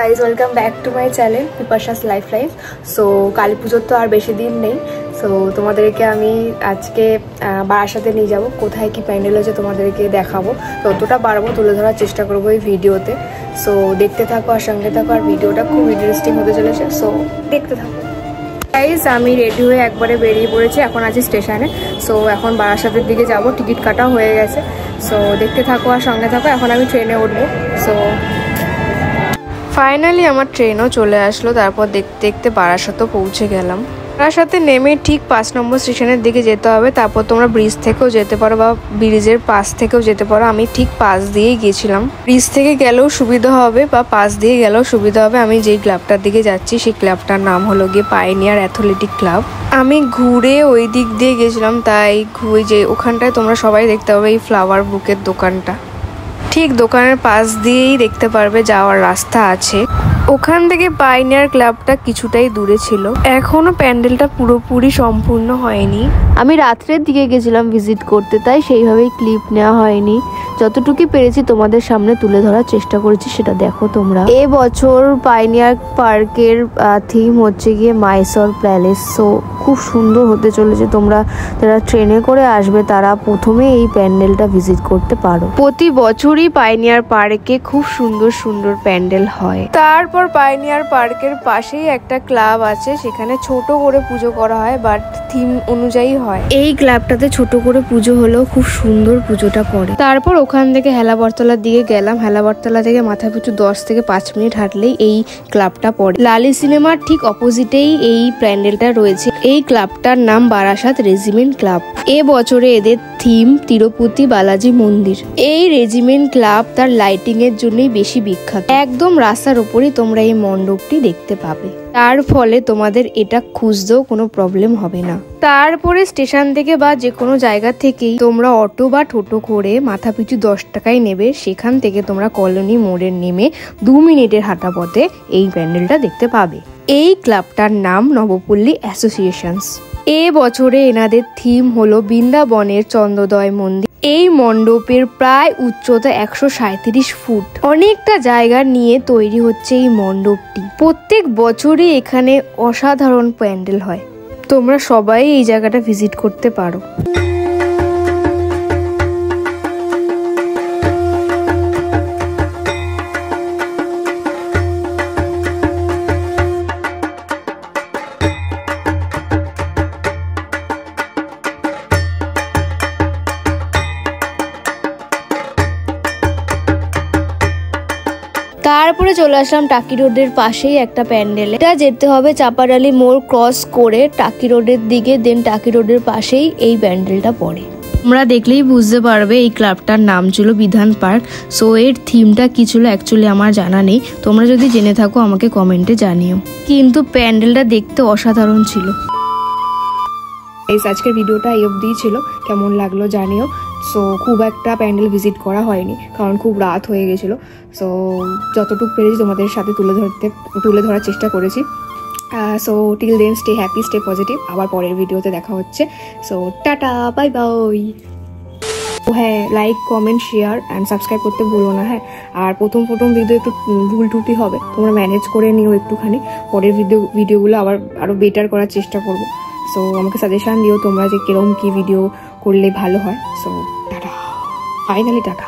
Guys welcome back to my channel পিপাশাস life life. So Kali পুজোর তো আর বেশি দিন নেই। সো তোমাদেরকে আমি আজকে বারাসাতে নিয়ে যাব, কোথায় কি প্যান্ডেল হচ্ছে তোমাদেরকে দেখাবো, ততটা পারবো তুলে ধরার চেষ্টা করবো এই ভিডিওতে। সো দেখতে থাকো আর সঙ্গে থাকো, আর ভিডিওটা খুব ইন্টারেস্টিং হতে চলেছে। সো দেখতে থাকো গাইজ। আমি রেডি হয়ে একবারে বেরিয়ে পড়েছি, এখন আছি স্টেশনে। সো এখন বারাসাতের দিকে যাব, টিকিট কাটা হয়ে গেছে। সো দেখতে থাকো আর সঙ্গে থাকো, এখন আমি ট্রেনে উঠবো। সো ফাইনালি আমার ট্রেনও চলে আসলো, তারপর দেখতে দেখতে বারাসাতও পৌঁছে গেলাম। বারাসাতে নেমে ঠিক 5 নম্বর স্টেশনের দিকে যেতে হবে, তারপর তোমরা ব্রিজ থেকেও যেতে পারো বা ব্রিজের পাশ থেকেও যেতে পারো। আমি ঠিক পাশ দিয়েই গেছিলাম, ব্রিজ থেকে গেলেও সুবিধা হবে বা পাশ দিয়ে গেলেও সুবিধা হবে। আমি যেই ক্লাবটার দিকে যাচ্ছি সেই ক্লাবটার নাম হলো গিয়ে পাইনিয়ার অ্যাথলেটিক ক্লাব। আমি ঘুরে ওই দিক দিয়ে গেছিলাম, তাই ওই যে ওখানটায় তোমরা সবাই দেখতে পাবে এই ফ্লাওয়ার বুকের দোকানটা, ঠিক দোকানের পাশ দিয়েই দেখতে পারবে যাওয়ার রাস্তা আছে। ওখান থেকে পাইনিয়ার ক্লাবটা কিছুটাই দূরে ছিল, এখনো প্যান্ডেলটা পুরোপুরি সম্পূর্ণ হয়নি। আমি রাত্রের দিকে গেছিলাম ভিজিট করতে, তাই সেইভাবেই ক্লিপ নেওয়া হয়নি। যতটুকু পেরেছি তোমাদের সামনে তুলে ধরার চেষ্টা করেছি, সেটা দেখো তোমরা। এবছর পাইনিয়ার পার্কের থিম হচ্ছে গিয়ে মাইসর প্যালেস। সো খুব সুন্দর হতে চলেছে। তোমরা যারা ট্রেনে করে আসবে তারা প্রথমে এই প্যান্ডেলটা ভিজিট করতে পারো। প্রতি বছরই পাইনিয়ার পার্কে খুব সুন্দর সুন্দর প্যান্ডেল হয়। তারপর পাইনিয়ার পার্কের পাশেই একটা ক্লাব আছে, সেখানে ছোট করে পুজো করা হয়, বাট থিম অনুযায়ী হয়। এই ক্লাবটাতে ছোট করে পুজো হলেও খুব সুন্দর পুজোটা করে। তারপর ওখান থেকে হেলাবরতলার দিকে গেলাম। হেলাবরতলা থেকে মাথা পিছু 10 থেকে 5 মিনিট হাঁটলেই এই ক্লাবটা পড়ে। লালি সিনেমার ঠিক অপোজিটেই এই প্যান্ডেলটা রয়েছে। এই ক্লাবটার নাম বারাসাত রেজিমেন্ট ক্লাব। এবছরে এদের থিম তিরুপতি বালাজি মন্দির। এই রেজিমেন্ট ক্লাব তার লাইটিং এর জন্যই বেশি বিখ্যাত। একদম রাস্তার উপরেই তোমরা এই মণ্ডপটি দেখতে পাবে, তার ফলে তোমাদের এটা খুঁজতেও কোনো প্রবলেম হবে না। তারপরে স্টেশন থেকে বা যে কোনো জায়গা থেকেই তোমরা অটো বা টোটো করে মাথা পিছু 10 টাকায় নেবে। সেখান থেকে তোমরা কলোনি মোড়ে নেমে 2 মিনিটের হাঁটা পথে এই প্যান্ডেলটা দেখতে পাবে। এই ক্লাবটার নাম নবপল্লী অ্যাসোসিয়েশনস। এ বছরে এনাদের থিম হলো বৃন্দাবনের চন্দ্রোদয় মন্দির। এই মণ্ডপের প্রায় উচ্চতা 137 ফুট। অনেকটা জায়গা নিয়ে তৈরি হচ্ছে এই মণ্ডপটি। প্রত্যেক বছরই এখানে অসাধারণ প্যান্ডেল হয়। তোমরা সবাই এই জায়গাটা ভিজিট করতে পারো। তারপরে চলে আসলাম টাকি রোডের পাশেই একটা প্যান্ডেলে। এটা যেতে হবে চাপাডালি মোড় ক্রস করে টাকি রোডের দিকে, দেন টাকি রোডের পাশেই এই প্যান্ডেলটা পড়ে। তোমরা দেখলেই বুঝতে পারবে এই ক্লাবটার নাম ছিল বিধান পার্ক। সো এর থিমটা কি ছিল অ্যাকচুয়ালি আমার জানা নেই, তোমরা যদি জেনে থাকো আমাকে কমেন্টে জানিও। কিন্তু প্যান্ডেলটা দেখতে অসাধারণ ছিল। আজকের ভিডিওটা এই অবধিই ছিল, কেমন লাগলো জানিও। সো খুব একটা প্যান্ডেল ভিজিট করা হয়নি, কারণ খুব রাত হয়ে গেছিলো। সো যতটুকু পেরেছি তোমাদের সাথে তুলে ধরার চেষ্টা করেছি। So till then stay happy, stay positive. আবার পরের ভিডিওতে দেখা হচ্ছে। So tata, bye bye. হ্যাঁ, like comment share and subscribe করতে ভুলো না। হ্যাঁ, আর প্রথম ভিডিও একটু ভুল ত্রুটি হবে, তোমরা ম্যানেজ করে নিও একটুখানি। পরের ভিডিওগুলো আরও বেটার করার চেষ্টা করবো। সো আমাকে সাজেশান দিও তোমরা যে কিরকম কি ভিডিও করলে ভালো হয়। So tata, finally tata.